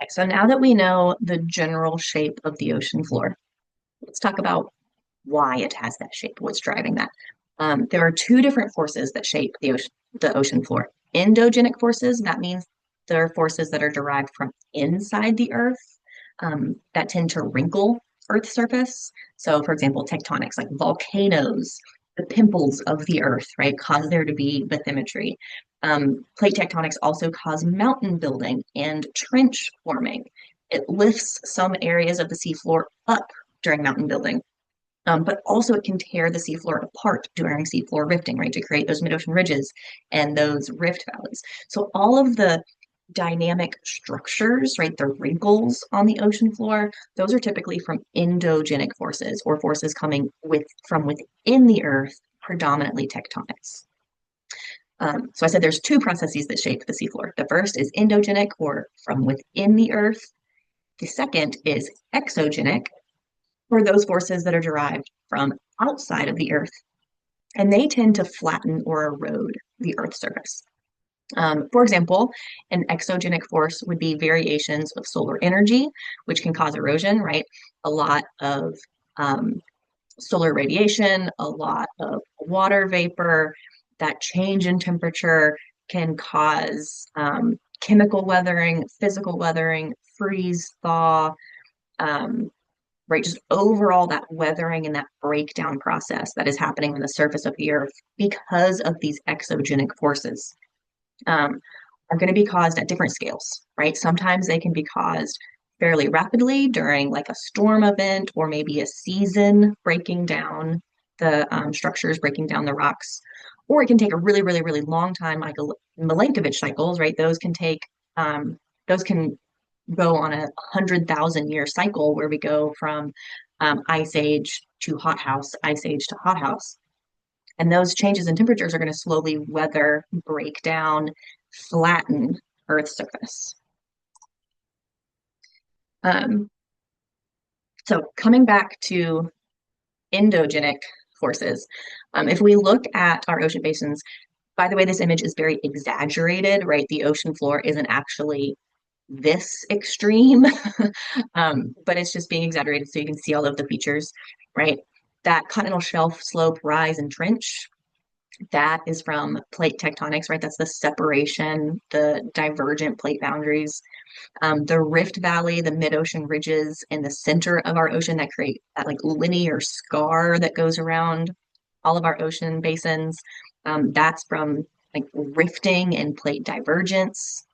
So now that we know the general shape of the ocean floor, let's talk about why it has that shape, what's driving that. There are two different forces that shape the ocean floor. Endogenic forces, that means there are forces that are derived from inside the earth that tend to wrinkle Earth's surface. So, for example, tectonics, like volcanoes, the pimples of the earth, right, cause there to be bathymetry. Plate tectonics also cause mountain building and trench forming. It lifts some areas of the seafloor up during mountain building. But also it can tear the seafloor apart during seafloor rifting, right, to create those mid-ocean ridges and those rift valleys. So all of the dynamic structures, right, the wrinkles on the ocean floor, those are typically from endogenic forces or forces coming from within the earth, predominantly tectonics. So I said there's two processes that shape the seafloor. The first is endogenic or from within the earth. The second is exogenic, or those forces that are derived from outside of the earth, and they tend to flatten or erode the earth's surface. For example, an exogenic force would be variations of solar energy, which can cause erosion, right? A lot of um, solar radiation, a lot of water vapor, that change in temperature can cause chemical weathering, physical weathering, freeze, thaw, um, right? Just overall that weathering and that breakdown process that is happening on the surface of the earth because of these exogenic forces um, are going to be caused at different scales, right? Sometimes they can be caused fairly rapidly during like a storm event or maybe a season breaking down the structures, breaking down the rocks. Or it can take a really, really, really long time, like Milankovitch cycles, right? Those can go on 100,000 year cycle where we go from ice age to hothouse, ice age to hothouse. And those changes in temperatures are going to slowly weather, break down, flatten Earth's surface. Um, so coming back to endogenic forces, if we look at our ocean basins, by the way, this image is very exaggerated, right? The ocean floor isn't actually this extreme, but it's just being exaggerated so you can see all of the features, right? That continental shelf slope rise and trench, that is from plate tectonics, right? That's the separation, the divergent plate boundaries. The Rift Valley, the mid-ocean ridges in the center of our ocean that create that like linear scar that goes around all of our ocean basins. That's from like rifting and plate divergence.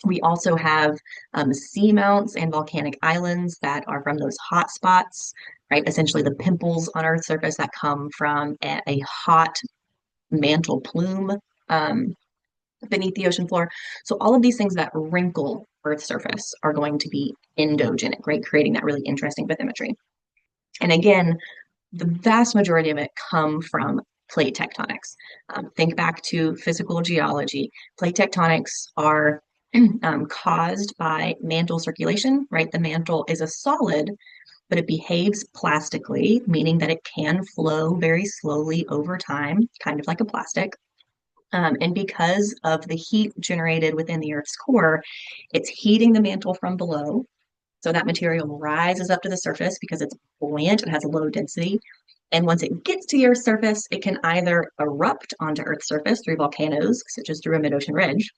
We also have seamounts and volcanic islands that are from those hot spots, right? Essentially the pimples on Earth's surface that come from a hot mantle plume um, beneath the ocean floor. So all of these things that wrinkle Earth's surface are going to be endogenic, right? Creating that really interesting bathymetry. And again, the vast majority of it come from plate tectonics. Think back to physical geology. Plate tectonics are caused by mantle circulation, right? The mantle is a solid, but it behaves plastically, meaning that it can flow very slowly over time, kind of like a plastic. And because of the heat generated within the Earth's core, it's heating the mantle from below. So that material rises up to the surface because it's buoyant, it has a low density. And once it gets to the Earth's surface, it can either erupt onto Earth's surface through volcanoes, such as through a mid-ocean ridge,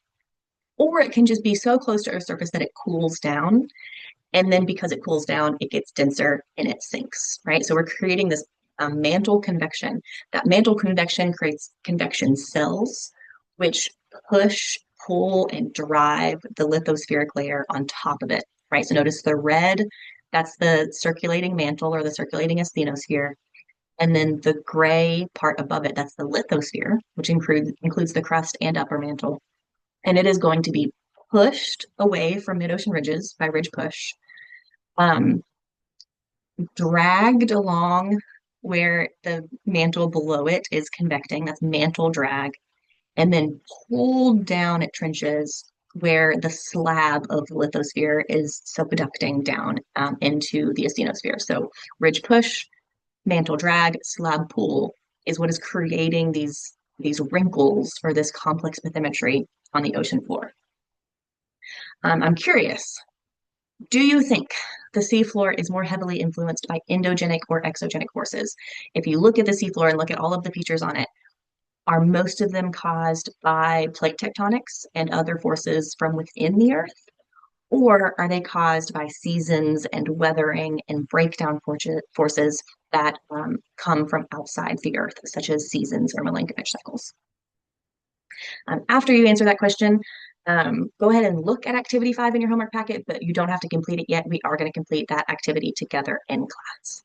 or it can just be so close to Earth's surface that it cools down. And then because it cools down, it gets denser and it sinks, right? So we're creating this mantle convection. That mantle convection creates convection cells, which push, pull, and drive the lithospheric layer on top of it, right? So notice the red, that's the circulating mantle or the circulating asthenosphere. And then the gray part above it, that's the lithosphere, which includes the crust and upper mantle. And it is going to be pushed away from mid-ocean ridges by ridge push, um, dragged along where the mantle below it is convecting. That's mantle drag. And then pulled down at trenches where the slab of the lithosphere is subducting down into the asthenosphere. So ridge push, mantle drag, slab pull is what is creating these wrinkles or this complex bathymetry on the ocean floor. I'm curious. Do you think the seafloor is more heavily influenced by endogenic or exogenic forces? If you look at the seafloor and look at all of the features on it, are most of them caused by plate tectonics and other forces from within the Earth? Or are they caused by seasons and weathering and breakdown forces that come from outside the Earth, such as seasons or Milankovitch cycles? After you answer that question, go ahead and look at activity 5 in your homework packet, but you don't have to complete it yet. We are going to complete that activity together in class.